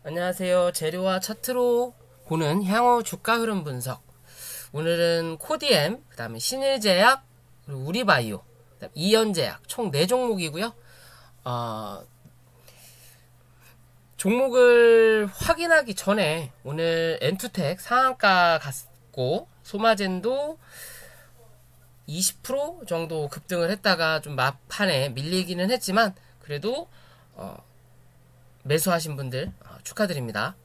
안녕하세요. 재료와 차트로 보는 향후 주가 흐름 분석. 오늘은 코디엠, 그 다음에 신일제약, 그리고 우리바이오, 그다음에 이연제약 총 4종목이고요. 종목을 확인하기 전에 오늘 엔투텍 상한가 갔고 소마젠도 20% 정도 급등을 했다가 좀 막판에 밀리기는 했지만 그래도 매수하신 분들 축하드립니다.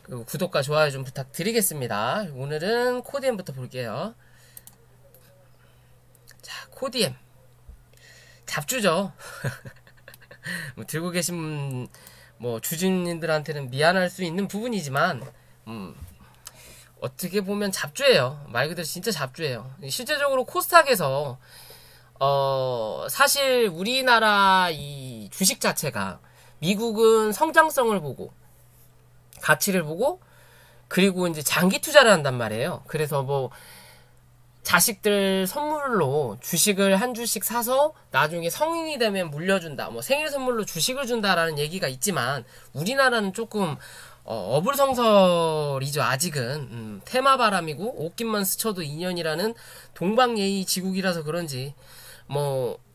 그리고 구독과 좋아요 좀 부탁드리겠습니다. 오늘은 코디엠부터 볼게요. 자, 코디엠 잡주죠. 들고 계신 주주님들한테는 미안할 수 있는 부분이지만 어떻게 보면 잡주예요. 말 그대로 진짜 잡주예요. 실제적으로 코스닥에서 사실 우리나라 이 주식 자체가 미국은 성장성을 보고 가치를 보고 그리고 이제 장기 투자를 한단 말이에요. 그래서 자식들 선물로 주식을 한 주씩 사서 나중에 성인이 되면 물려준다. 생일 선물로 주식을 준다라는 얘기가 있지만 우리나라는 조금 어불성설이죠. 아직은 테마바람이고 옷깃만 스쳐도 인연이라는 동방예의 지국이라서 그런지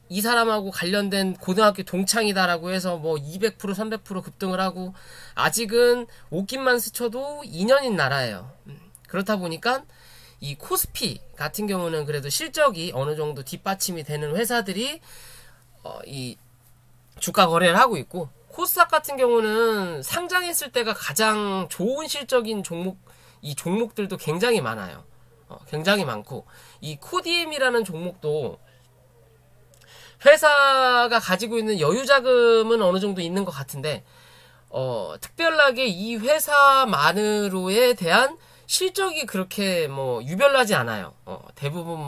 이 사람하고 관련된 고등학교 동창이다라고 해서 200% 300% 급등을 하고 아직은 옷깃만 스쳐도 인연인 나라예요. 그렇다 보니까 이 코스피 같은 경우는 그래도 실적이 어느 정도 뒷받침이 되는 회사들이 이 주가 거래를 하고 있고 코스닥 같은 경우는 상장했을 때가 가장 좋은 실적인 이 종목들도 굉장히 많아요. 굉장히 많고 이 코디엠이라는 종목도 회사가 가지고 있는 여유 자금은 어느 정도 있는 것 같은데 특별하게 이 회사만으로에 대한 실적이 그렇게 유별나지 않아요. 대부분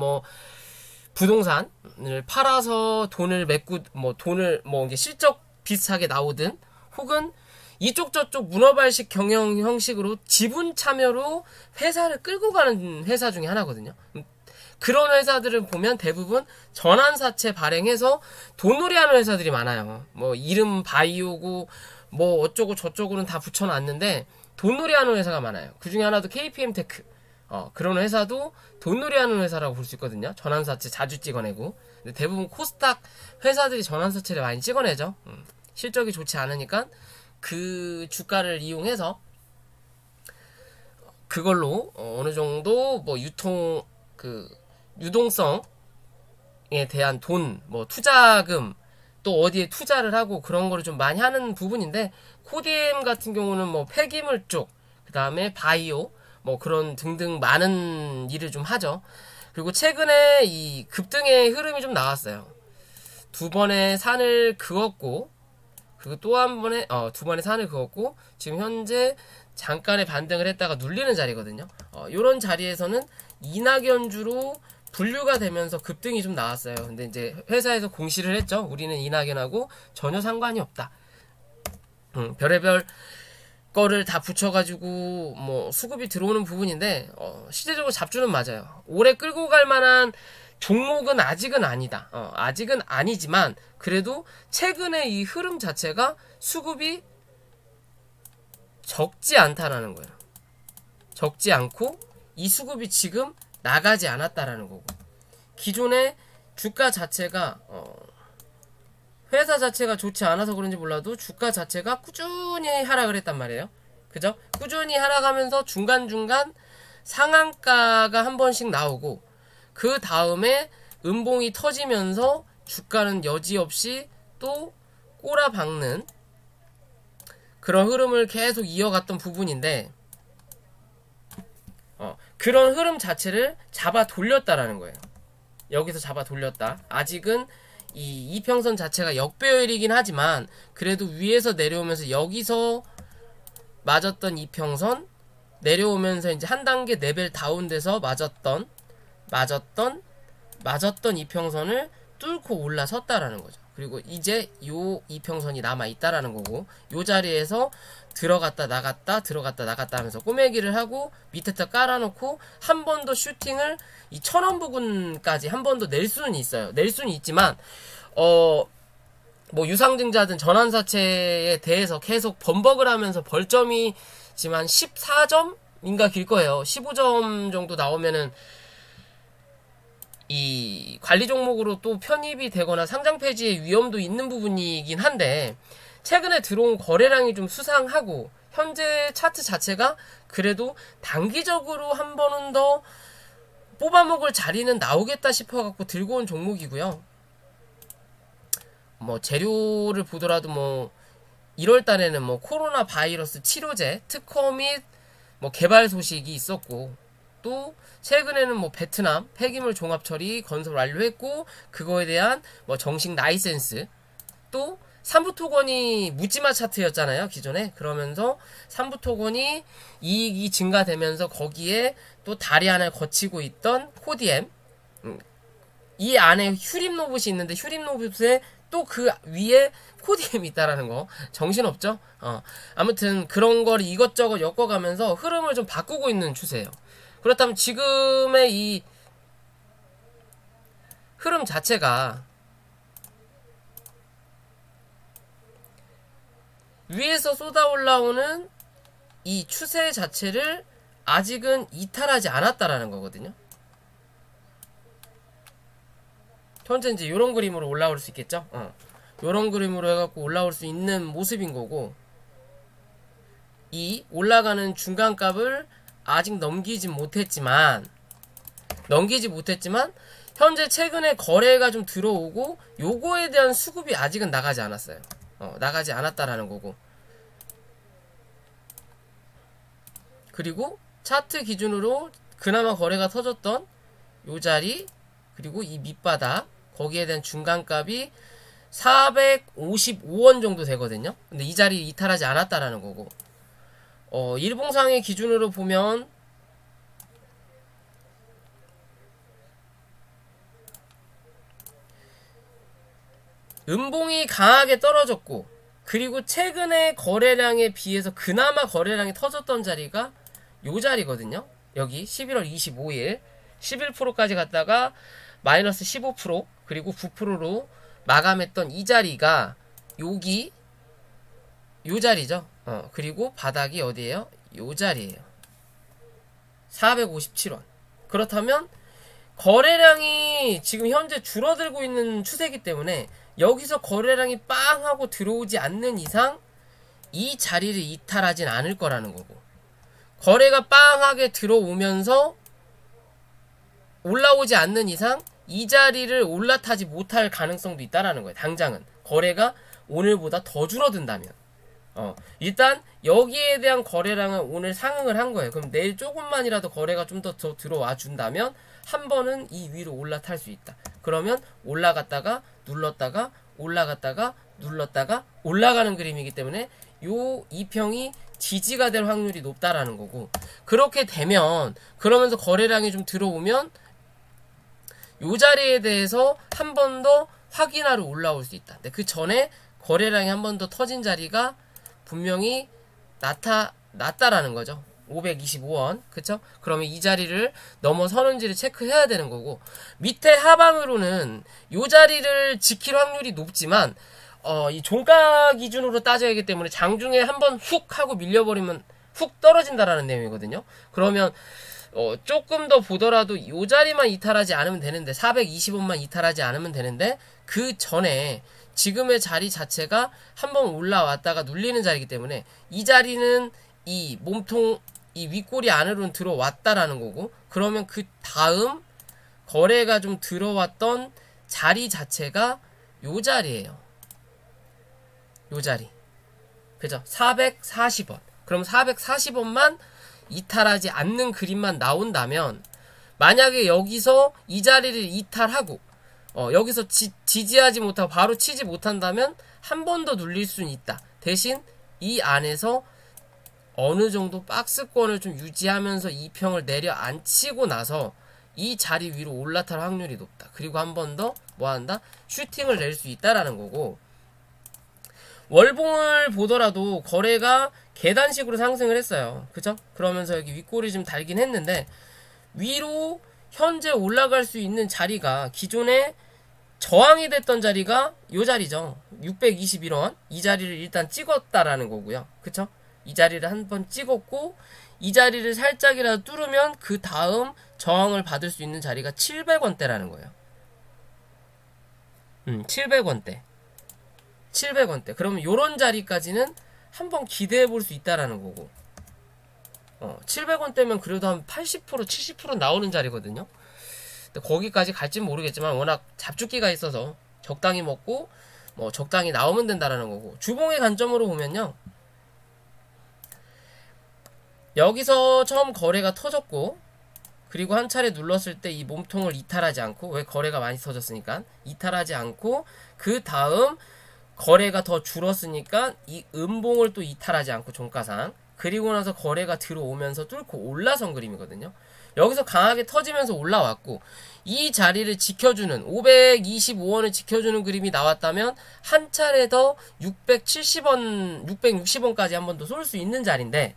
부동산을 팔아서 돈을 메꾸 돈을 이게 실적 비슷하게 나오든 혹은 이쪽 저쪽 문어발식 경영 형식으로 지분 참여로 회사를 끌고 가는 회사 중에 하나거든요. 그런 회사들을 보면 대부분 전환사채 발행해서 돈놀이하는 회사들이 많아요. 이름 바이오고 어쩌고 저쩌고는 다 붙여놨는데 돈놀이하는 회사가 많아요. 그 중에 하나도 KPM테크. 그런 회사도 돈놀이하는 회사라고 볼 수 있거든요. 전환사채 자주 찍어내고. 근데 대부분 코스닥 회사들이 전환사채를 많이 찍어내죠. 실적이 좋지 않으니까 그 주가를 이용해서 그걸로 어느 정도 유동성에 대한 돈, 투자금, 또 어디에 투자를 하고 그런 거를 좀 많이 하는 부분인데, 코디엠 같은 경우는 폐기물 쪽, 그 다음에 바이오, 그런 등등 많은 일을 좀 하죠. 그리고 최근에 이 급등의 흐름이 좀 나왔어요. 두 번의 산을 그었고, 그리고 또 한 번에, 두 번의 산을 그었고, 지금 현재 잠깐의 반등을 했다가 눌리는 자리거든요. 요런 자리에서는 이낙연주로 분류가 되면서 급등이 좀 나왔어요. 근데 이제 회사에서 공시를 했죠. 우리는 이낙연하고 전혀 상관이 없다. 별의별 거를 다 붙여가지고 수급이 들어오는 부분인데 실제적으로 잡주는 맞아요. 오래 끌고 갈 만한 종목은 아직은 아니다. 아직은 아니지만 그래도 최근에 이 흐름 자체가 수급이 적지 않다라는 거예요. 적지 않고 이 수급이 지금 나가지 않았다라는 거고 기존의 주가 자체가 회사 자체가 좋지 않아서 그런지 몰라도 주가 자체가 꾸준히 하락을 했단 말이에요. 그죠? 꾸준히 하락하면서 중간중간 상한가가 한 번씩 나오고 그 다음에 음봉이 터지면서 주가는 여지없이 또 꼬라박는 그런 흐름을 계속 이어갔던 부분인데 그런 흐름 자체를 잡아 돌렸다라는 거예요. 여기서 잡아 돌렸다. 아직은 이 이평선 자체가 역배열이긴 하지만 그래도 위에서 내려오면서 여기서 맞았던 이평선 내려오면서 이제 한 단계 레벨 다운돼서 맞았던 이평선을 뚫고 올라섰다라는 거죠. 그리고 이제 요 이평선이 남아있다라는 거고 요 자리에서 들어갔다 나갔다 하면서 꼬매기를 하고 밑에다 깔아놓고 한 번 더 슈팅을 이 1000원 부근까지 한 번 더 낼 수는 있어요. 낼 수는 있지만 뭐 유상증자든 전환사채에 대해서 계속 번복을 하면서 벌점이 지금 한 14점인가 길 거예요. 15점 정도 나오면은 이 관리 종목으로 또 편입이 되거나 상장 폐지의 위험도 있는 부분이긴 한데, 최근에 들어온 거래량이 좀 수상하고 현재 차트 자체가 그래도 단기적으로 한 번은 더 뽑아먹을 자리는 나오겠다 싶어갖고 들고 온 종목이고요. 뭐 재료를 보더라도 뭐 1월 달에는 뭐 코로나 바이러스 치료제 특허 및 뭐 개발 소식이 있었고, 또 최근에는 뭐 베트남 폐기물 종합 처리 건설 완료했고 그거에 대한 뭐 정식 라이센스, 또 삼부토건이 묻지마 차트였잖아요 기존에. 그러면서 삼부토건이 이익이 증가되면서 거기에 또 다리 하나를 거치고 있던 코디엠, 이 안에 휴림로봇이 있는데 휴림로봇에 또 그 위에 코디엠이 있다라는 거 정신없죠? 아무튼 그런 걸 이것저것 엮어가면서 흐름을 좀 바꾸고 있는 추세예요. 그렇다면 지금의 이 흐름 자체가 위에서 쏟아 올라오는 이 추세 자체를 아직은 이탈하지 않았다라는 거거든요. 현재 이제 요런 그림으로 올라올 수 있겠죠? 요런 그림으로 해갖고 올라올 수 있는 모습인 거고, 이 올라가는 중간값을 아직 넘기지 못했지만 현재 최근에 거래가 좀 들어오고 요거에 대한 수급이 아직은 나가지 않았어요. 나가지 않았다라는 거고, 그리고 차트 기준으로 그나마 거래가 터졌던 요 자리, 그리고 이 밑바닥, 거기에 대한 중간값이 455원 정도 되거든요. 근데 이 자리 이탈하지 않았다라는 거고, 일봉상의 기준으로 보면 음봉이 강하게 떨어졌고, 그리고 최근에 거래량에 비해서 그나마 거래량이 터졌던 자리가 요 자리거든요. 여기 11월 25일 11%까지 갔다가 마이너스 15%, 그리고 9%로 마감했던 이 자리가 여기 요 자리죠. 그리고 바닥이 어디예요? 요 자리예요. 457원. 그렇다면 거래량이 지금 현재 줄어들고 있는 추세이기 때문에 여기서 거래량이 빵 하고 들어오지 않는 이상 이 자리를 이탈하진 않을 거라는 거고, 거래가 빵하게 들어오면서 올라오지 않는 이상 이 자리를 올라타지 못할 가능성도 있다라는 거예요. 당장은 거래가 오늘보다 더 줄어든다면. 일단 여기에 대한 거래량은 오늘 상응을 한 거예요. 그럼 내일 조금만이라도 거래가 좀 더 들어와 준다면 한 번은 이 위로 올라탈 수 있다. 그러면 올라갔다가 눌렀다가 올라갔다가 눌렀다가 올라가는 그림이기 때문에 요 이평이 지지가 될 확률이 높다라는 거고, 그렇게 되면 그러면서 거래량이 좀 들어오면 요 자리에 대해서 한 번 더 확인하러 올라올 수 있다. 근데 그 전에 거래량이 한 번 더 터진 자리가 분명히 나타났다라는 거죠. 525원. 그쵸? 그러면 이 자리를 넘어서는지를 체크해야 되는 거고, 밑에 하방으로는 요 자리를 지킬 확률이 높지만 이 종가 기준으로 따져야 하기 때문에 장중에 한번 훅 하고 밀려버리면 훅 떨어진다라는 내용이거든요. 그러면 조금 더 보더라도 요 자리만 이탈하지 않으면 되는데, 420원만 이탈하지 않으면 되는데, 그 전에 지금의 자리 자체가 한번 올라왔다가 눌리는 자리이기 때문에 이 자리는 이 몸통 이 윗꼬리 안으로는 들어왔다라는 거고, 그러면 그 다음 거래가 좀 들어왔던 자리 자체가 요 자리예요. 요 자리. 그죠? 440원. 그럼 440원만 이탈하지 않는 그림만 나온다면, 만약에 여기서 이 자리를 이탈하고 여기서 지지하지 못하고 바로 치지 못한다면 한 번 더 눌릴 수는 있다. 대신 이 안에서 어느 정도 박스권을 좀 유지하면서 이평을 내려앉히고 나서 이 자리 위로 올라탈 확률이 높다. 그리고 한 번 더 뭐한다? 슈팅을 낼 수 있다라는 거고, 월봉을 보더라도 거래가 계단식으로 상승을 했어요. 그쵸? 그러면서 여기 윗꼬리 좀 달긴 했는데, 위로 현재 올라갈 수 있는 자리가 기존에 저항이 됐던 자리가 요 자리죠. 621원. 이 자리를 일단 찍었다라는 거고요. 그쵸? 이 자리를 한번 찍었고, 이 자리를 살짝이라도 뚫으면 그 다음 저항을 받을 수 있는 자리가 700원대라는 거예요. 700원대. 700원대. 그러면 요런 자리까지는 한번 기대해 볼 수 있다라는 거고. 700원대면 그래도 한 80%, 70% 나오는 자리거든요. 근데 거기까지 갈진 모르겠지만 워낙 잡죽기가 있어서 적당히 먹고 뭐 적당히 나오면 된다라는 거고. 주봉의 관점으로 보면요. 여기서 처음 거래가 터졌고, 그리고 한 차례 눌렀을 때 이 몸통을 이탈하지 않고, 왜 거래가 많이 터졌으니까 이탈하지 않고, 그 다음 거래가 더 줄었으니까 이 음봉을 또 이탈하지 않고 종가상, 그리고 나서 거래가 들어오면서 뚫고 올라선 그림이거든요. 여기서 강하게 터지면서 올라왔고, 이 자리를 지켜주는 525원을 지켜주는 그림이 나왔다면 한 차례 더 670원, 660원까지 한 번 더 쏠 수 있는 자리인데,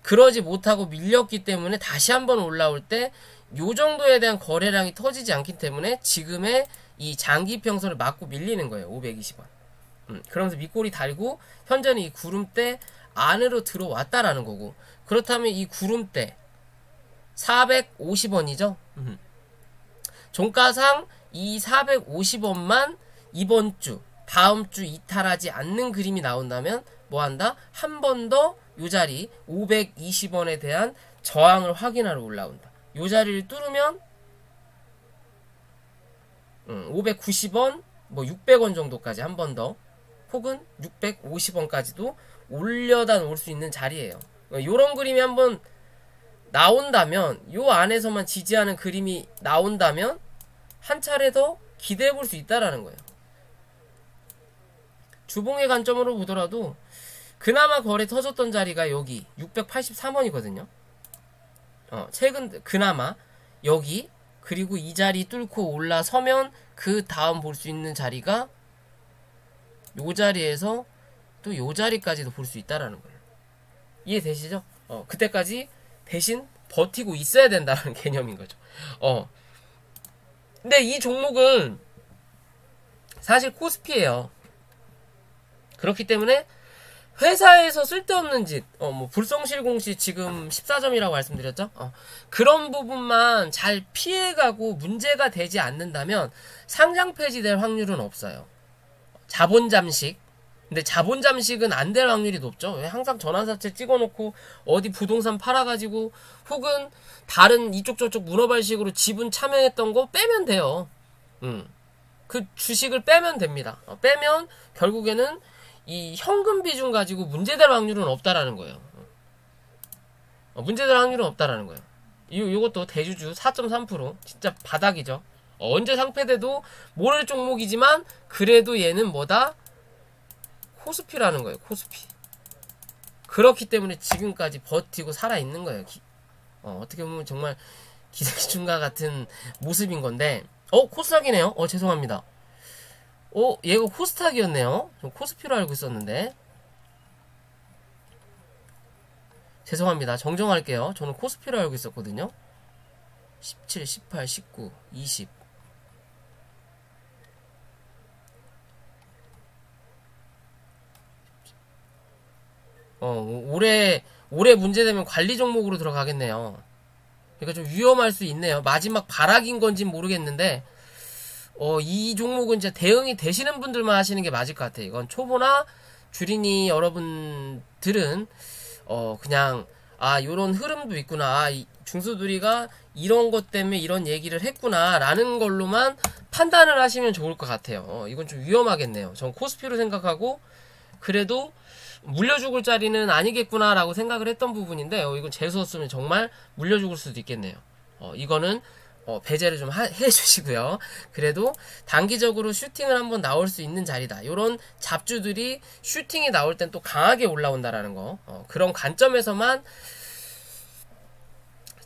그러지 못하고 밀렸기 때문에 다시 한번 올라올 때 요 정도에 대한 거래량이 터지지 않기 때문에 지금의 이 장기 평선을 맞고 밀리는 거예요. 520원. 그러면서 밑골이 달고 현재는 이 구름대 안으로 들어왔다라는 거고, 그렇다면 이 구름대 450원이죠. 종가상 이 450원만 이번 주, 다음 주 이탈하지 않는 그림이 나온다면 뭐한다? 한 번 더 요 자리 520원에 대한 저항을 확인하러 올라온다. 요 자리를 뚫으면 590원, 뭐 600원 정도까지 한 번 더, 혹은 650원까지도 올려다 놓을 수 있는 자리예요. 요런 그림이 한번 나온다면, 요 안에서만 지지하는 그림이 나온다면 한 차례 더 기대해 볼 수 있다라는 거예요. 주봉의 관점으로 보더라도 그나마 거래 터졌던 자리가 여기 683원이거든요. 최근 그나마 여기, 그리고 이 자리 뚫고 올라서면 그 다음 볼 수 있는 자리가 요 자리에서 또 요 자리까지도 볼 수 있다라는 거예요. 이해되시죠? 그때까지 대신 버티고 있어야 된다는 개념인 거죠. 근데 이 종목은 사실 코스피예요. 그렇기 때문에 회사에서 쓸데없는 짓, 뭐 불성실공시 지금 14점이라고 말씀드렸죠? 그런 부분만 잘 피해가고 문제가 되지 않는다면 상장 폐지될 확률은 없어요. 자본 잠식. 근데 자본 잠식은 안 될 확률이 높죠. 왜? 항상 전환사채 찍어놓고 어디 부동산 팔아가지고 혹은 다른 이쪽 저쪽 문어발식으로 지분 참여했던 거 빼면 돼요. 그 주식을 빼면 됩니다. 빼면 결국에는 이 현금 비중 가지고 문제될 확률은 없다라는 거예요. 문제될 확률은 없다라는 거예요. 요것도 대주주 4.3%, 진짜 바닥이죠. 언제 상패돼도 모를 종목이지만 그래도 얘는 뭐다? 코스피라는 거예요. 코스피. 그렇기 때문에 지금까지 버티고 살아있는 거예요. 어떻게 보면 정말 기생충과 같은 모습인 건데, 코스닥이네요. 죄송합니다. 얘가 코스닥이었네요. 전 코스피로 알고 있었는데. 죄송합니다. 정정할게요. 저는 코스피로 알고 있었거든요. 17, 18, 19, 20. 올해 문제되면 관리 종목으로 들어가겠네요. 그러니까 좀 위험할 수 있네요. 마지막 발악인 건진 모르겠는데, 이 종목은 이제 대응이 되시는 분들만 하시는 게 맞을 것 같아요. 이건 초보나 주린이 여러분들은 그냥 요런 흐름도 있구나, 이 중수두리가 이런 것 때문에 이런 얘기를 했구나 라는 걸로만 판단을 하시면 좋을 것 같아요. 이건 좀 위험하겠네요. 전 코스피로 생각하고 그래도 물려 죽을 자리는 아니겠구나 라고 생각을 했던 부분인데, 이건 재수없으면 정말 물려 죽을 수도 있겠네요. 이거는 배제를 좀 해주시고요. 그래도 단기적으로 슈팅을 한번 나올 수 있는 자리다. 요런 잡주들이 슈팅이 나올 땐 또 강하게 올라온다라는 거, 그런 관점에서만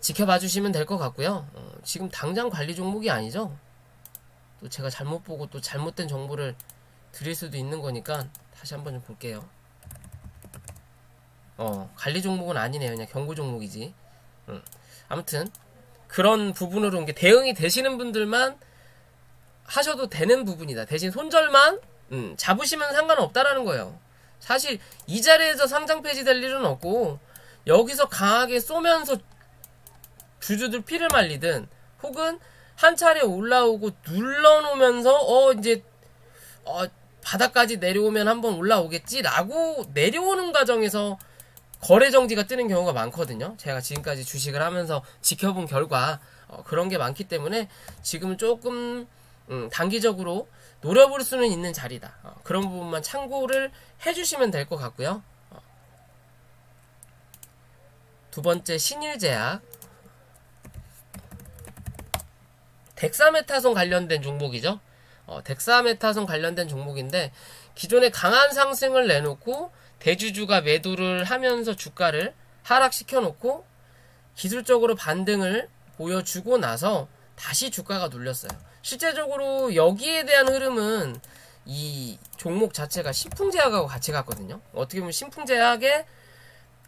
지켜봐 주시면 될 것 같고요. 지금 당장 관리 종목이 아니죠. 또 제가 잘못 보고 또 잘못된 정보를 드릴 수도 있는 거니까 다시 한번 좀 볼게요. 관리 종목은 아니네요. 그냥 경고 종목이지. 아무튼 그런 부분으로 대응이 되시는 분들만 하셔도 되는 부분이다. 대신 손절만 잡으시면 상관은 없다라는 거예요. 사실 이 자리에서 상장 폐지될 일은 없고 여기서 강하게 쏘면서 주주들 피를 말리든 혹은 한 차례 올라오고 눌러놓으면서 이제 바닥까지 내려오면 한번 올라오겠지라고 내려오는 과정에서 거래 정지가 뜨는 경우가 많거든요. 제가 지금까지 주식을 하면서 지켜본 결과 그런 게 많기 때문에 지금은 조금 단기적으로 노려볼 수는 있는 자리다. 그런 부분만 참고를 해주시면 될 것 같고요. 두 번째, 신일제약. 덱사메타손 관련된 종목이죠. 덱사메타손 관련된 종목인데 기존에 강한 상승을 내놓고 대주주가 매도를 하면서 주가를 하락시켜 놓고 기술적으로 반등을 보여주고 나서 다시 주가가 눌렸어요. 실제적으로 여기에 대한 흐름은 이 종목 자체가 신풍제약하고 같이 갔거든요. 어떻게 보면 신풍제약의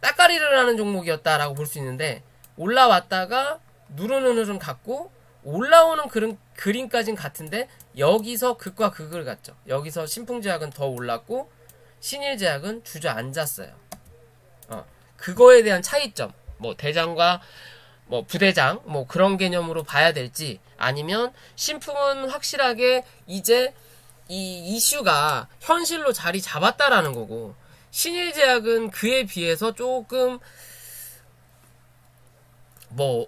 따까리를 하는 종목이었다라고 볼 수 있는데 올라왔다가 누르는 흐름 같고 올라오는 그림까지는 같은데 여기서 극과 극을 갔죠. 여기서 신풍제약은 더 올랐고 신일제약은 주저앉았어요. 그거에 대한 차이점, 뭐 대장과 뭐 부대장 뭐 그런 개념으로 봐야 될지 아니면 신풍은 확실하게 이제 이 이슈가 현실로 자리 잡았다라는 거고 신일제약은 그에 비해서 조금 뭐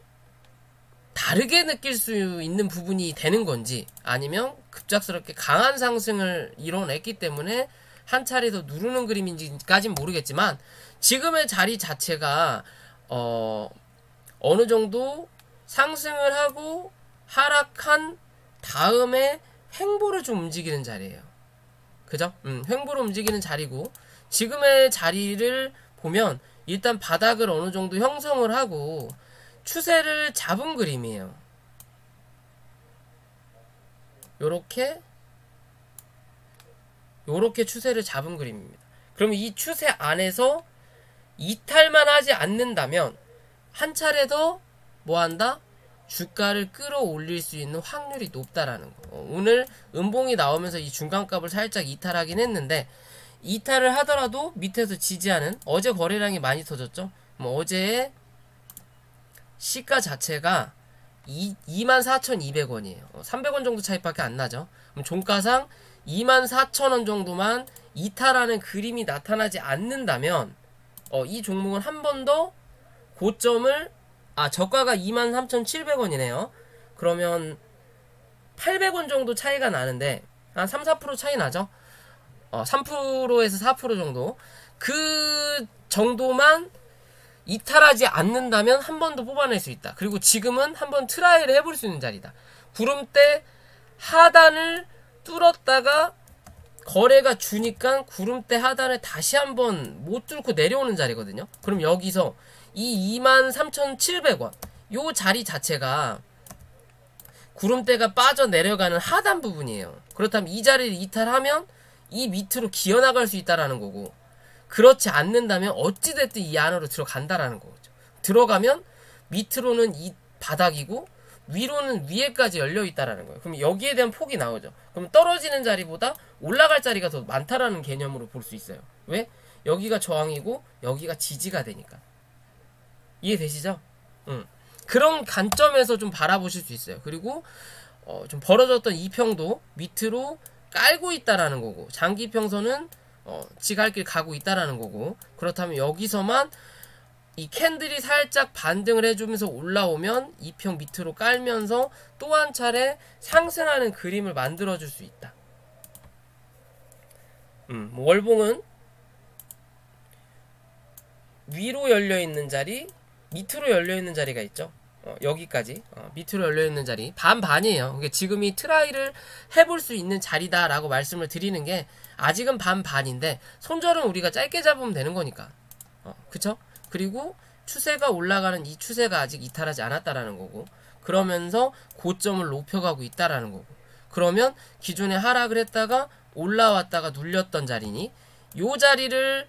다르게 느낄 수 있는 부분이 되는 건지 아니면 급작스럽게 강한 상승을 이뤄냈기 때문에 한 차례 더 누르는 그림인지까진 모르겠지만 지금의 자리 자체가 어느 정도 상승을 하고 하락한 다음에 횡보를 좀 움직이는 자리예요. 그죠? 횡보를 움직이는 자리고 지금의 자리를 보면 일단 바닥을 어느 정도 형성을 하고 추세를 잡은 그림이에요. 요렇게 추세를 잡은 그림입니다. 그럼 이 추세 안에서 이탈만 하지 않는다면 한 차례 더 뭐한다? 주가를 끌어올릴 수 있는 확률이 높다라는 거. 오늘 음봉이 나오면서 이 중간값을 살짝 이탈하긴 했는데 이탈을 하더라도 밑에서 지지하는 어제 거래량이 많이 터졌죠. 뭐 어제의 시가 자체가 24,200원이에요. 300원 정도 차이밖에 안 나죠. 그럼 종가상 24,000원 정도만 이탈하는 그림이 나타나지 않는다면 이 종목은 한 번 더 고점을 저가가 23,700원이네요. 그러면 800원 정도 차이가 나는데 한 3, 4% 차이 나죠. 3%에서 4% 정도 그 정도만 이탈하지 않는다면 한 번 더 뽑아낼 수 있다. 그리고 지금은 한번 트라이를 해볼 수 있는 자리다. 구름대 하단을 뚫었다가 거래가 주니까 구름대 하단을 다시 한번 못 뚫고 내려오는 자리거든요. 그럼 여기서 이 23,700원 요 자리 자체가 구름대가 빠져 내려가는 하단 부분이에요. 그렇다면 이 자리를 이탈하면 이 밑으로 기어나갈 수 있다라는 거고 그렇지 않는다면 어찌됐든 이 안으로 들어간다라는 거죠. 들어가면 밑으로는 이 바닥이고 위로는 위에까지 열려있다라는 거예요. 그럼 여기에 대한 폭이 나오죠. 그럼 떨어지는 자리보다 올라갈 자리가 더 많다라는 개념으로 볼 수 있어요. 왜? 여기가 저항이고 여기가 지지가 되니까. 이해되시죠? 그런 관점에서 좀 바라보실 수 있어요. 그리고 좀 벌어졌던 이평도 밑으로 깔고 있다라는 거고 장기평선은 지갈 길 가고 있다라는 거고 그렇다면 여기서만 이 캔들이 살짝 반등을 해주면서 올라오면 이평 밑으로 깔면서 또 한 차례 상승하는 그림을 만들어줄 수 있다. 월봉은 위로 열려있는 자리 밑으로 열려있는 자리가 있죠. 여기까지 밑으로 열려있는 자리 반반이에요. 그러니까 지금 이 트라이를 해볼 수 있는 자리다라고 말씀을 드리는 게 아직은 반반인데 손절은 우리가 짧게 잡으면 되는 거니까 그쵸? 그리고 추세가 올라가는 이 추세가 아직 이탈하지 않았다라는 거고 그러면서 고점을 높여가고 있다라는 거고 그러면 기존에 하락을 했다가 올라왔다가 눌렸던 자리니 요 자리를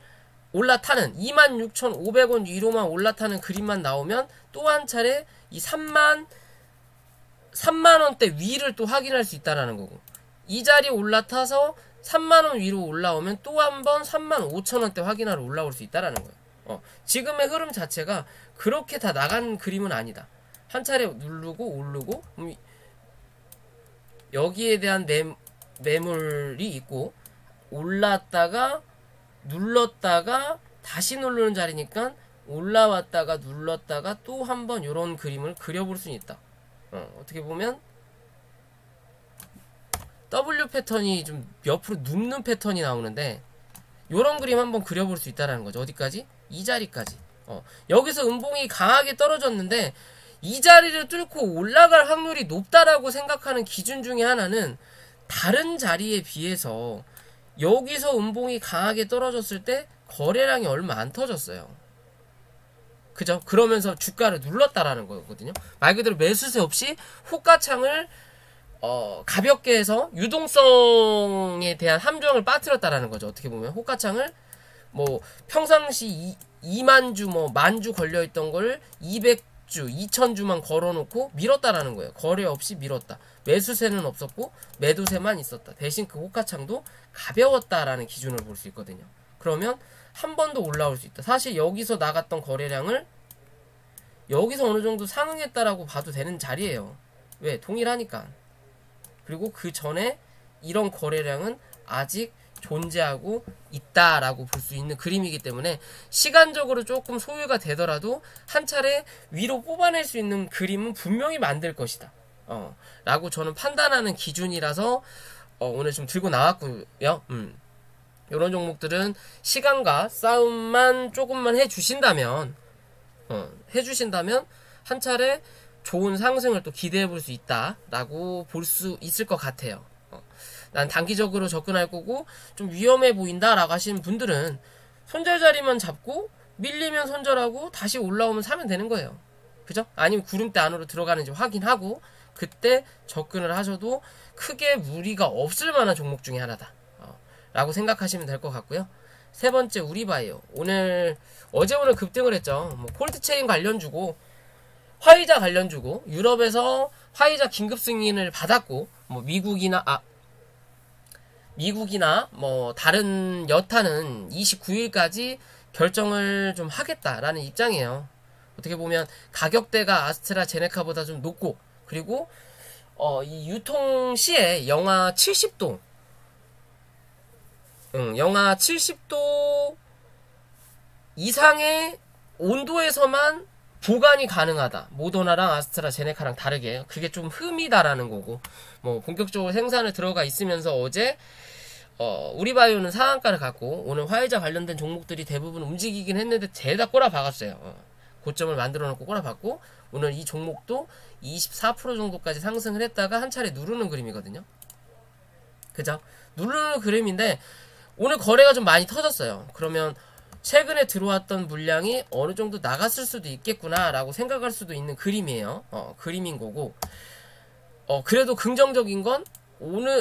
올라타는 26,500원 위로만 올라타는 그림만 나오면 또 한 차례 이 3만원대 위를 또 확인할 수 있다라는 거고, 이 자리 올라타서 3만원 위로 올라오면 또 한 번 35,000원대 확인하러 올라올 수 있다라는 거예요. 지금의 흐름 자체가 그렇게 다 나간 그림은 아니다. 한 차례 누르고 오르고, 여기에 대한 매물이 있고, 올랐다가 눌렀다가 다시 누르는 자리니까 올라왔다가 눌렀다가 또 한 번 이런 그림을 그려볼 수는 있다. 어떻게 보면 W 패턴이 좀 옆으로 눕는 패턴이 나오는데, 요런 그림 한번 그려볼 수 있다는 거죠. 어디까지? 이 자리까지. 여기서 음봉이 강하게 떨어졌는데 이 자리를 뚫고 올라갈 확률이 높다라고 생각하는 기준 중에 하나는, 다른 자리에 비해서 여기서 음봉이 강하게 떨어졌을 때 거래량이 얼마 안 터졌어요. 그죠? 그러면서 주가를 눌렀다라는 거거든요. 말 그대로 매수세 없이 호가창을 가볍게 해서 유동성에 대한 함정을 빠뜨렸다라는 거죠. 어떻게 보면 호가창을 뭐 평상시 2만주 뭐 만주 걸려있던 걸 200주 2000주만 걸어놓고 밀었다라는 거예요. 거래 없이 밀었다. 매수세는 없었고 매도세만 있었다. 대신 그 호가창도 가벼웠다라는 기준을 볼 수 있거든요. 그러면 한 번 더 올라올 수 있다. 사실 여기서 나갔던 거래량을 여기서 어느 정도 상응했다라고 봐도 되는 자리예요. 왜? 동일하니까. 그리고 그 전에 이런 거래량은 아직 존재하고 있다라고 볼 수 있는 그림이기 때문에, 시간적으로 조금 소요가 되더라도 한 차례 위로 뽑아낼 수 있는 그림은 분명히 만들 것이다. 라고 저는 판단하는 기준이라서 오늘 좀 들고 나왔고요. 이런 종목들은 시간과 싸움만 조금만 해주신다면 한 차례 좋은 상승을 또 기대해 볼 수 있다라고 볼 수 있을 것 같아요. 난 단기적으로 접근할 거고 좀 위험해 보인다라고 하시는 분들은 손절자리만 잡고 밀리면 손절하고 다시 올라오면 사면 되는 거예요. 그죠? 아니면 구름대 안으로 들어가는지 확인하고 그때 접근을 하셔도 크게 무리가 없을 만한 종목 중에 하나다 라고 생각하시면 될 것 같고요. 세 번째, 우리바이오. 어제 오늘 급등을 했죠. 뭐 콜드체인 관련주고 화이자 관련주고, 유럽에서 화이자 긴급 승인을 받았고, 뭐 미국이나 뭐 다른 여타는 29일까지 결정을 좀 하겠다라는 입장이에요. 어떻게 보면 가격대가 아스트라제네카보다 좀 높고, 그리고 이 유통 시에 영하 70도 이상의 온도에서만 보관이 가능하다. 모더나랑 아스트라제네카랑 다르게. 그게 좀 흠이다라는 거고, 뭐 본격적으로 생산을 들어가 있으면서 어제 우리바이오는 상한가를 갖고 오늘 화이자 관련된 종목들이 대부분 움직이긴 했는데 죄다 꼬라박았어요. 고점을 만들어 놓고 꼬라박고, 오늘 이 종목도 24% 정도까지 상승을 했다가 한 차례 누르는 그림이거든요. 그죠? 누르는 그림인데 오늘 거래가 좀 많이 터졌어요. 그러면 최근에 들어왔던 물량이 어느 정도 나갔을 수도 있겠구나 라고 생각할 수도 있는 그림이에요. 그림인 거고, 그래도 긍정적인 건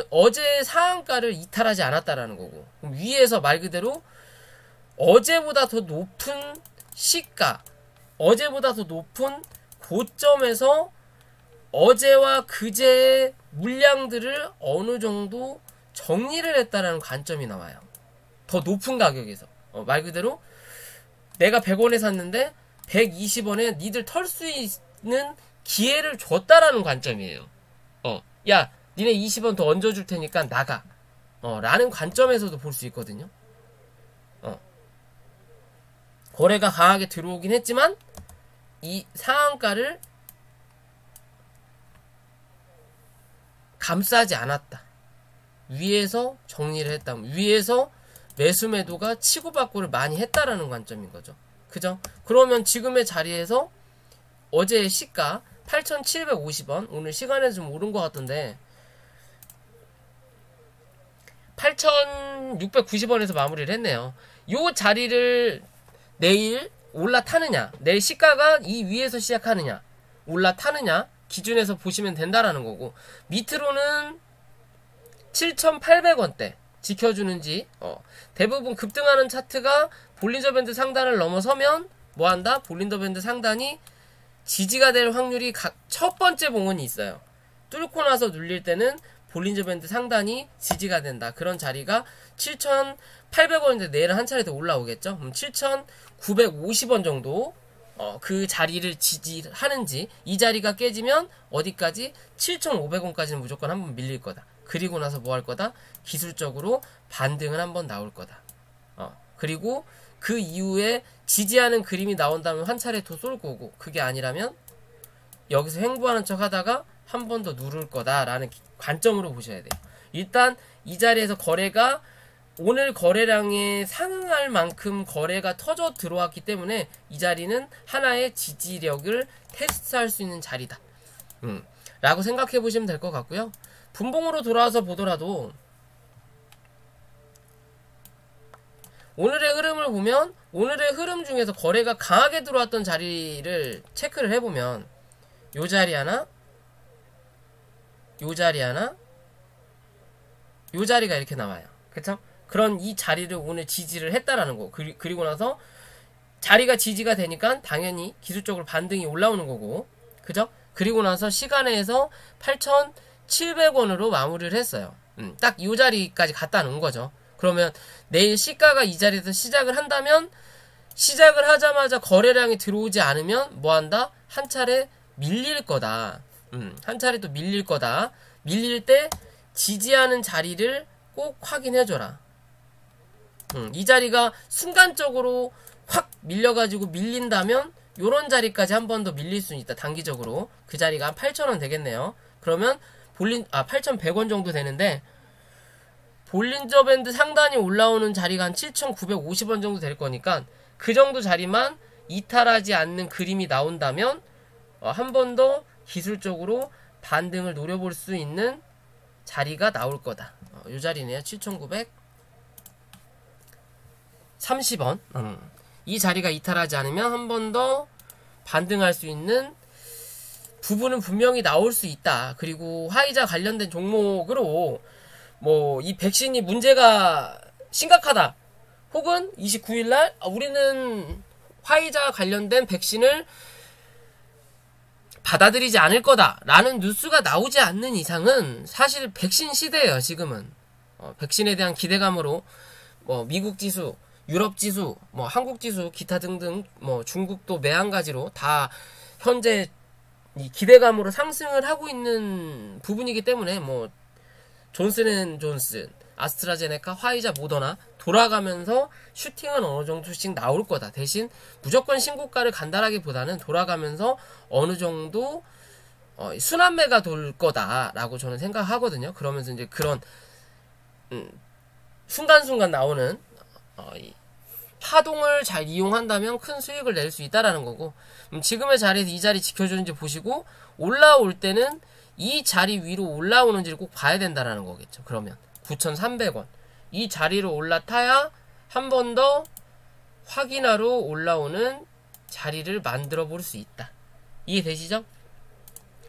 어제 상한가를 이탈하지 않았다라는 거고, 위에서 말 그대로 어제보다 더 높은 시가, 어제보다 더 높은 고점에서 어제와 그제의 물량들을 어느 정도 정리를 했다라는 관점이 나와요. 더 높은 가격에서. 말 그대로 내가 100원에 샀는데 120원에 니들 털 수 있는 기회를 줬다라는 관점이에요. 야, 니네 20원 더 얹어줄 테니까 나가. 라는 관점에서도 볼 수 있거든요. 거래가 강하게 들어오긴 했지만 이 상한가를 감싸지 않았다. 위에서 정리를 했다. 위에서 매수 매도가 치고받고를 많이 했다라는 관점인 거죠. 그죠? 그러면 지금의 자리에서 어제의 시가 8,750원, 오늘 시간에서 좀 오른 것 같던데 8,690원에서 마무리를 했네요. 요 자리를 내일 올라타느냐, 내일 시가가 이 위에서 시작하느냐, 올라타느냐 기준에서 보시면 된다라는 거고, 밑으로는 7,800원대 지켜주는지, 대부분 급등하는 차트가 볼린저 밴드 상단을 넘어서면 뭐한다? 볼린저 밴드 상단이 지지가 될 확률이 첫 번째 봉헌이 있어요. 뚫고 나서 눌릴 때는 볼린저 밴드 상단이 지지가 된다. 그런 자리가 7,800원인데 내일은 한 차례 더 올라오겠죠. 7,950원 정도 그 자리를 지지하는지, 이 자리가 깨지면 어디까지? 7,500원까지는 무조건 한번 밀릴 거다. 그리고 나서 뭐 할 거다? 기술적으로 반등은 한번 나올 거다. 그리고 그 이후에 지지하는 그림이 나온다면 한 차례 더 쏠 거고, 그게 아니라면 여기서 횡보하는 척 하다가 한 번 더 누를 거다라는 관점으로 보셔야 돼요. 일단 이 자리에서 거래가 오늘 거래량에 상응할 만큼 거래가 터져 들어왔기 때문에 이 자리는 하나의 지지력을 테스트할 수 있는 자리다. 라고 생각해 보시면 될 것 같고요. 분봉으로 돌아와서 보더라도 오늘의 흐름을 보면 오늘의 흐름 중에서 거래가 강하게 들어왔던 자리를 체크를 해보면 요 자리 하나, 요 자리 하나, 요 자리가 이렇게 나와요. 그쵸? 그런 이 자리를 오늘 지지를 했다라는 거. 그리고 나서 자리가 지지가 되니까 당연히 기술적으로 반등이 올라오는 거고. 그죠? 그리고 나서 시간에서 8,700원으로 마무리를 했어요. 딱 이 자리까지 갖다 놓은 거죠. 그러면 내일 시가가 이 자리에서 시작을 한다면, 시작을 하자마자 거래량이 들어오지 않으면 뭐 한다? 한 차례 밀릴 거다. 한 차례 또 밀릴 거다. 밀릴 때 지지하는 자리를 꼭 확인해줘라. 이 자리가 순간적으로 확 밀려가지고 밀린다면 요런 자리까지 한 번 더 밀릴 수 있다. 단기적으로 그 자리가 한 8,000원 되겠네요. 그러면 8,100원 정도 되는데, 볼린저 밴드 상단이 올라오는 자리가 한 7,950원 정도 될 거니까 그 정도 자리만 이탈하지 않는 그림이 나온다면 한 번 더 기술적으로 반등을 노려볼 수 있는 자리가 나올 거다. 요 자리네요. 7,930원. 이 자리가 이탈하지 않으면 한 번 더 반등할 수 있는 부분은 분명히 나올 수 있다. 그리고 화이자 관련된 종목으로 뭐 이 백신이 문제가 심각하다, 혹은 29일날 우리는 화이자 관련된 백신을 받아들이지 않을 거다 라는 뉴스가 나오지 않는 이상은 사실 백신 시대예요. 지금은 백신에 대한 기대감으로 뭐 미국 지수, 유럽 지수, 뭐 한국 지수, 기타 등등, 뭐 중국도 매한가지로 다 현재 이 기대감으로 상승을 하고 있는 부분이기 때문에 뭐 존슨앤존슨, 아스트라제네카, 화이자, 모더나 돌아가면서 슈팅은 어느 정도씩 나올 거다. 대신 무조건 신고가를 간다라기보다는 돌아가면서 어느 정도 순환매가 돌 거다라고 저는 생각하거든요. 그러면서 이제 그런 순간순간 나오는 파동을 잘 이용한다면 큰 수익을 낼 수 있다라는 거고, 지금의 자리에서 이 자리 지켜주는지 보시고 올라올 때는 이 자리 위로 올라오는지를 꼭 봐야 된다라는 거겠죠. 그러면 9,300원 이 자리로 올라타야 한 번 더 확인하러 올라오는 자리를 만들어 볼 수 있다. 이해되시죠?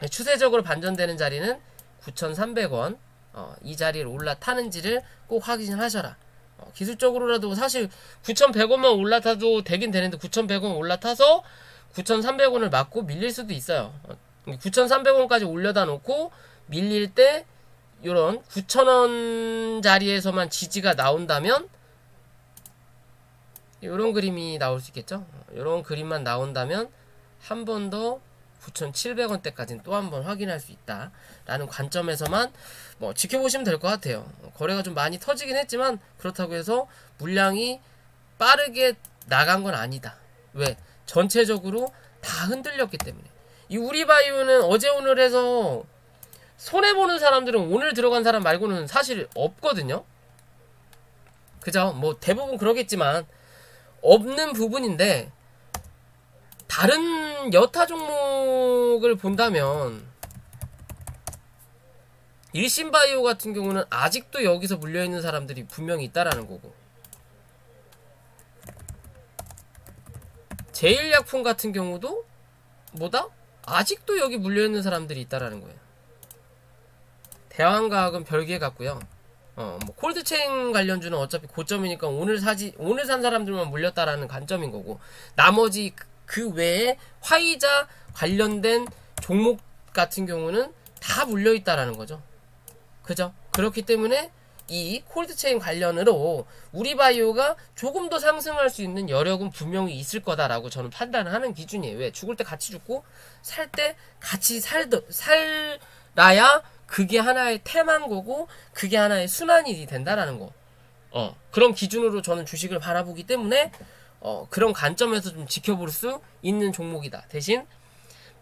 추세적으로 반전되는 자리는 9,300원 이 자리로 올라타는지를 꼭 확인하셔라. 기술적으로라도 사실 9,100원만 올라타도 되긴 되는데 9,100원 올라타서 9,300원을 맞고 밀릴 수도 있어요. 9,300원까지 올려다 놓고 밀릴 때 요런 9,000원 자리에서만 지지가 나온다면 요런 그림이 나올 수 있겠죠. 요런 그림만 나온다면 한 번 더 9,700원대까지는 또 한 번 확인할 수 있다 라는 관점에서만 뭐 지켜보시면 될 것 같아요. 거래가 좀 많이 터지긴 했지만 그렇다고 해서 물량이 빠르게 나간 건 아니다. 왜? 전체적으로 다 흔들렸기 때문에. 이 우리바이오는 어제 오늘 해서 손해보는 사람들은 오늘 들어간 사람 말고는 사실 없거든요. 그죠? 뭐 대부분 그러겠지만 없는 부분인데, 다른 여타 종목을 본다면 일신바이오 같은 경우는 아직도 여기서 물려있는 사람들이 분명히 있다라는 거고, 제일약품 같은 경우도 뭐다? 아직도 여기 물려있는 사람들이 있다라는 거예요. 대왕과학은 별개 같고요. 뭐 콜드체인 관련주는 어차피 고점이니까 오늘 산 사람들만 물렸다라는 관점인 거고, 나머지 그 외에 화이자 관련된 종목 같은 경우는 다 물려있다라는 거죠. 그죠? 그렇기 때문에 이 콜드체인 관련으로 우리바이오가 조금 더 상승할 수 있는 여력은 분명히 있을 거다라고 저는 판단하는 기준이에요. 왜? 죽을 때 같이 죽고 살 때 같이 살아야 그게 하나의 테마인 거고 그게 하나의 순환이 된다라는 거. 그런 기준으로 저는 주식을 바라보기 때문에 그런 관점에서 좀 지켜볼 수 있는 종목이다. 대신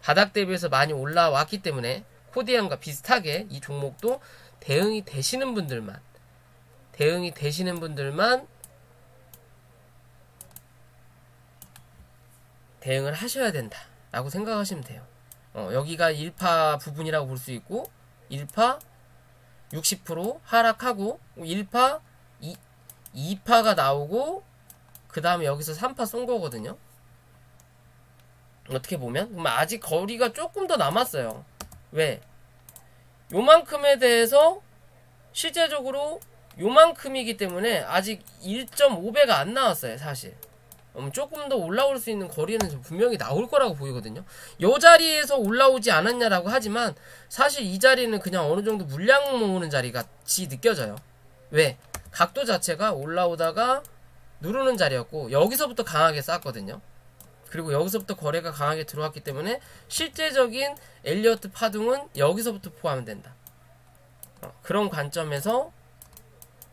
바닥 대비해서 많이 올라왔기 때문에 코디안과 비슷하게 이 종목도 대응이 되시는 분들만 대응을 하셔야 된다 라고 생각하시면 돼요. 여기가 1파 부분이라고 볼 수 있고 1파 60% 하락하고 1파 2파가 나오고 그 다음에 여기서 3파 쏜 거거든요. 어떻게 보면 아직 거리가 조금 더 남았어요. 왜? 요만큼에 대해서 실제적으로 요만큼이기 때문에 아직 1.5배가 안 나왔어요. 사실 조금 더 올라올 수 있는 거리는 분명히 나올 거라고 보이거든요. 요 자리에서 올라오지 않았냐라고 하지만 사실 이 자리는 그냥 어느 정도 물량 모으는 자리 같이 느껴져요. 왜? 각도 자체가 올라오다가 누르는 자리였고 여기서부터 강하게 쌌거든요. 그리고 여기서부터 거래가 강하게 들어왔기 때문에 실제적인 엘리어트 파동은 여기서부터 포함이 된다. 그런 관점에서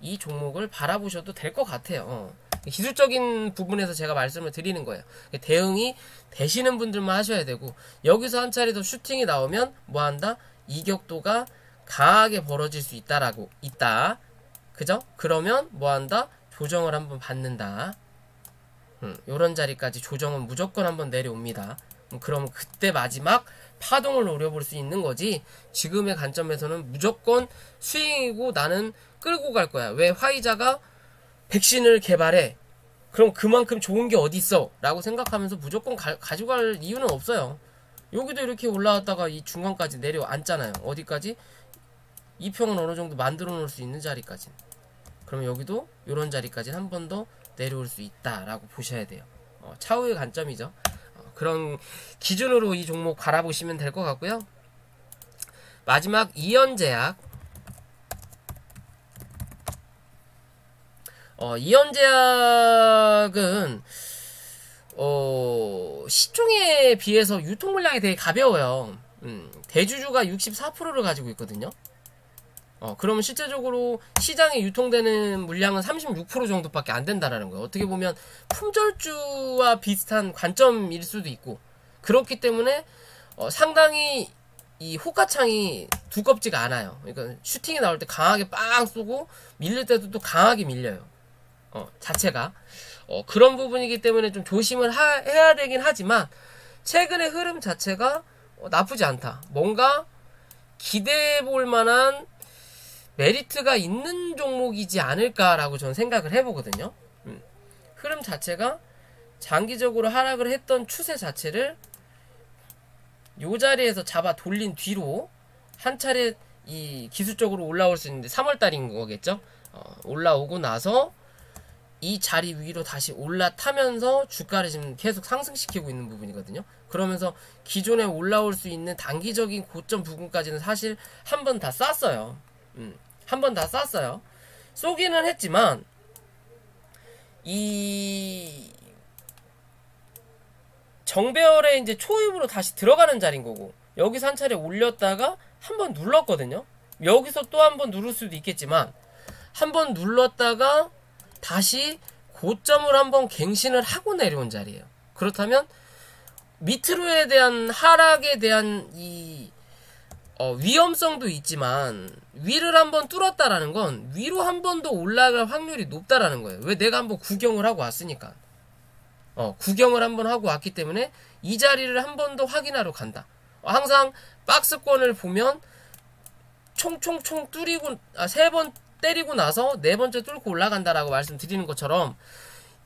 이 종목을 바라보셔도 될 것 같아요. 기술적인 부분에서 제가 말씀을 드리는 거예요. 대응이 되시는 분들만 하셔야 되고 여기서 한 차례 더 슈팅이 나오면 뭐한다? 이격도가 강하게 벌어질 수 있다. 그죠? 그러면 뭐한다? 조정을 한번 받는다. 요런 자리까지 조정은 무조건 한번 내려옵니다. 그럼 그때 마지막 파동을 노려볼 수 있는 거지 지금의 관점에서는 무조건 스윙이고 나는 끌고 갈 거야. 왜? 화이자가 백신을 개발해. 그럼 그만큼 좋은 게 어딨어? 라고 생각하면서 무조건 가져갈 이유는 없어요. 여기도 이렇게 올라왔다가 이 중간까지 내려앉잖아요. 어디까지? 2평은 어느 정도 만들어 놓을 수 있는 자리까지. 그러면 여기도 이런 자리까지 한 번 더 내려올 수 있다라고 보셔야 돼요. 차후의 관점이죠. 그런 기준으로 이 종목 바라보시면 될 것 같고요. 마지막 이연제약. 이연제약은 시총에 비해서 유통 물량이 되게 가벼워요. 대주주가 64%를 가지고 있거든요. 그러면 실제적으로 시장에 유통되는 물량은 36% 정도밖에 안 된다라는 거예요. 어떻게 보면 품절주와 비슷한 관점일 수도 있고 그렇기 때문에 상당히 이 호가창이 두껍지가 않아요. 그러니까 슈팅이 나올 때 강하게 빵 쏘고 밀릴 때도 또 강하게 밀려요. 자체가 그런 부분이기 때문에 좀 조심을 해야 되긴 하지만 최근의 흐름 자체가 나쁘지 않다. 뭔가 기대해 볼 만한 메리트가 있는 종목이지 않을까라고 저는 생각을 해보거든요. 흐름 자체가 장기적으로 하락을 했던 추세 자체를 요 자리에서 잡아 돌린 뒤로 한 차례 이 기술적으로 올라올 수 있는데 3월달인 거겠죠. 올라오고 나서 이 자리 위로 다시 올라타면서 주가를 지금 계속 상승시키고 있는 부분이거든요. 그러면서 기존에 올라올 수 있는 단기적인 고점 부분까지는 사실 한 번 다 쌌어요. 한 번 다 쌌어요. 쏘기는 했지만 이 정배열에 이제 초입으로 다시 들어가는 자리인 거고 여기서 한 차례 올렸다가 한 번 눌렀거든요. 여기서 또 한 번 누를 수도 있겠지만 한 번 눌렀다가 다시 고점을 한번 갱신을 하고 내려온 자리예요. 그렇다면 밑으로에 대한 하락에 대한 이 위험성도 있지만 위를 한번 뚫었다라는 건 위로 한 번 더 올라갈 확률이 높다라는 거예요. 왜? 내가 한번 구경을 하고 왔으니까. 구경을 한번 하고 왔기 때문에 이 자리를 한 번 더 확인하러 간다. 항상 박스권을 보면 총총총 뚫리고 3번 때리고 나서 4번째 뚫고 올라간다라고 말씀드리는 것처럼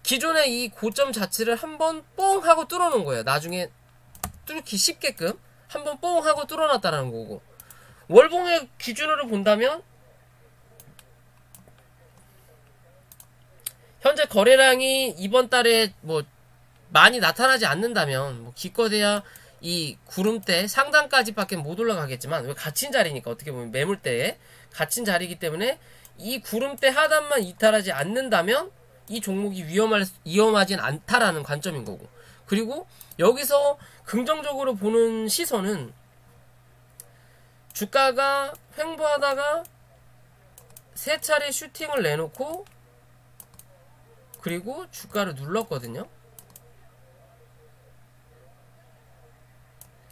기존의 이 고점 자체를 한번 뽕 하고 뚫어놓은 거예요. 나중에 뚫기 쉽게끔 한번 뽕 하고 뚫어놨다라는 거고 월봉의 기준으로 본다면 현재 거래량이 이번 달에 뭐 많이 나타나지 않는다면 뭐 기껏해야 이 구름대 상단까지밖에 못 올라가겠지만, 왜 갇힌 자리니까, 어떻게 보면 매물대에 갇힌 자리이기 때문에 이 구름대 하단만 이탈하지 않는다면 이 종목이 위험하진 않다라는 관점인 거고, 그리고 여기서 긍정적으로 보는 시선은 주가가 횡보하다가 세 차례 슈팅을 내놓고 그리고 주가를 눌렀거든요.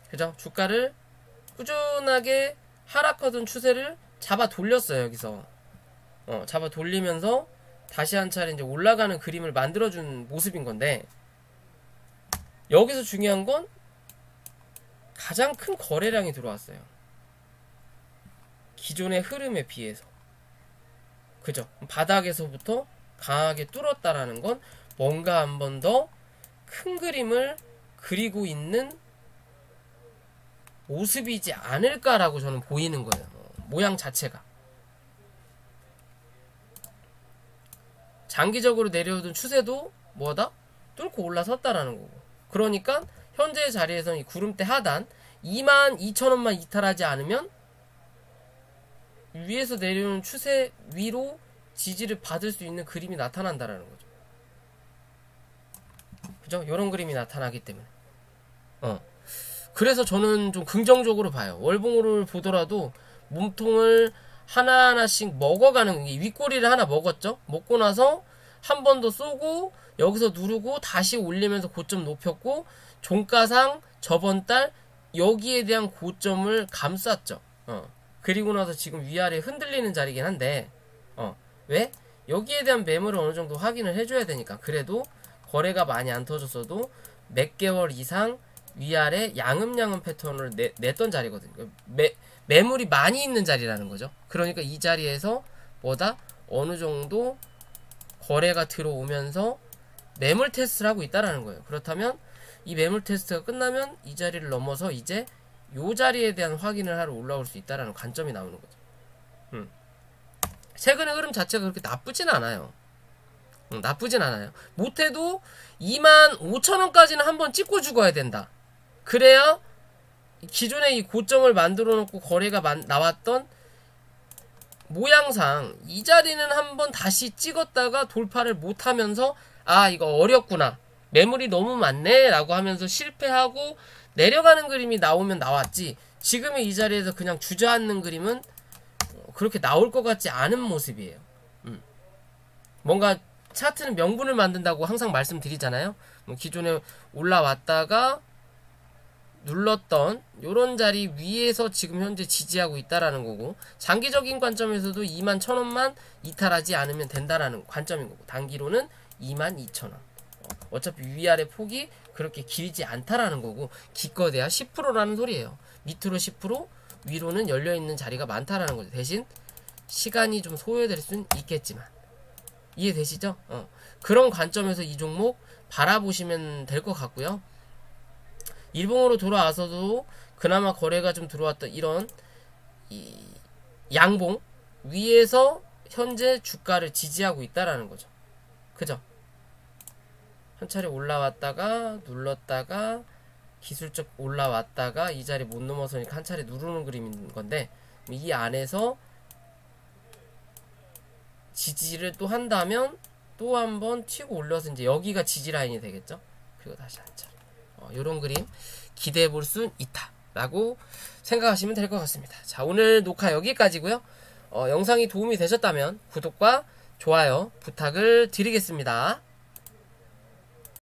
그죠? 주가를 꾸준하게 하락하던 추세를 잡아 돌렸어요. 여기서 잡아 돌리면서 다시 한 차례 이제 올라가는 그림을 만들어준 모습인 건데, 여기서 중요한 건 가장 큰 거래량이 들어왔어요. 기존의 흐름에 비해서. 그죠? 바닥에서부터 강하게 뚫었다라는 건 뭔가 한 번 더 큰 그림을 그리고 있는 모습이지 않을까라고 저는 보이는 거예요. 모양 자체가. 장기적으로 내려오던 추세도 뭐다? 뚫고 올라섰다라는 거고. 그러니까 현재 자리에서는 이 구름대 하단 22,000원만 이탈하지 않으면 위에서 내려오는 추세 위로 지지를 받을 수 있는 그림이 나타난다라는 거죠. 그죠? 이런 그림이 나타나기 때문에. 그래서 저는 좀 긍정적으로 봐요. 월봉으로 보더라도 몸통을 하나하나씩 먹어가는, 윗꼬리를 하나 먹었죠? 먹고 나서 한 번 더 쏘고 여기서 누르고 다시 올리면서 고점 높였고, 종가상 저번 달 여기에 대한 고점을 감쌌죠. 그리고 나서 지금 위아래 흔들리는 자리긴 한데, 왜? 여기에 대한 매물을 어느 정도 확인을 해줘야 되니까. 그래도 거래가 많이 안 터졌어도 몇 개월 이상 위아래 양음양음 패턴을 냈던 자리거든요. 매물이 많이 있는 자리라는 거죠. 그러니까 이 자리에서 뭐다? 어느 정도 거래가 들어오면서 매물 테스트를 하고 있다라는 거예요. 그렇다면 이 매물 테스트가 끝나면 이 자리를 넘어서 이제 요 자리에 대한 확인을 하러 올라올 수 있다라는 관점이 나오는 거죠. 최근의 흐름 자체가 그렇게 나쁘진 않아요. 나쁘진 않아요. 못해도 25,000원까지는 한번 찍고 죽어야 된다. 그래야 기존에 이 고점을 만들어 놓고 거래가 나왔던 모양상 이 자리는 한번 다시 찍었다가 돌파를 못하면서, 아, 이거 어렵구나, 매물이 너무 많네 라고 하면서 실패하고 내려가는 그림이 나오면 나왔지, 지금의 이 자리에서 그냥 주저앉는 그림은 그렇게 나올 것 같지 않은 모습이에요. 뭔가 차트는 명분을 만든다고 항상 말씀드리잖아요. 기존에 올라왔다가 눌렀던 요런 자리 위에서 지금 현재 지지하고 있다라는 거고, 장기적인 관점에서도 21,000원만 이탈하지 않으면 된다라는 관점인 거고, 단기로는 22,000원. 어차피 위아래 폭이 그렇게 길지 않다라는 거고, 기껏해야 10%라는 소리예요. 밑으로 10%, 위로는 열려있는 자리가 많다라는 거죠. 대신 시간이 좀 소요될 수는 있겠지만. 이해되시죠? 그런 관점에서 이 종목 바라보시면 될 것 같고요. 일봉으로 돌아와서도 그나마 거래가 좀 들어왔던 이런 이 양봉 위에서 현재 주가를 지지하고 있다라는 거죠. 그죠? 한 차례 올라왔다가 눌렀다가 기술적 올라왔다가 이 자리 못 넘어서니까 한 차례 누르는 그림인 건데, 이 안에서 지지를 또 한다면 또 한번 튀고 올려서 이제 여기가 지지 라인이 되겠죠. 그리고 다시 한 차례. 요런 그림 기대해 볼 수 있다 라고 생각하시면 될 것 같습니다. 자, 오늘 녹화 여기까지고요. 영상이 도움이 되셨다면 구독과 좋아요 부탁을 드리겠습니다.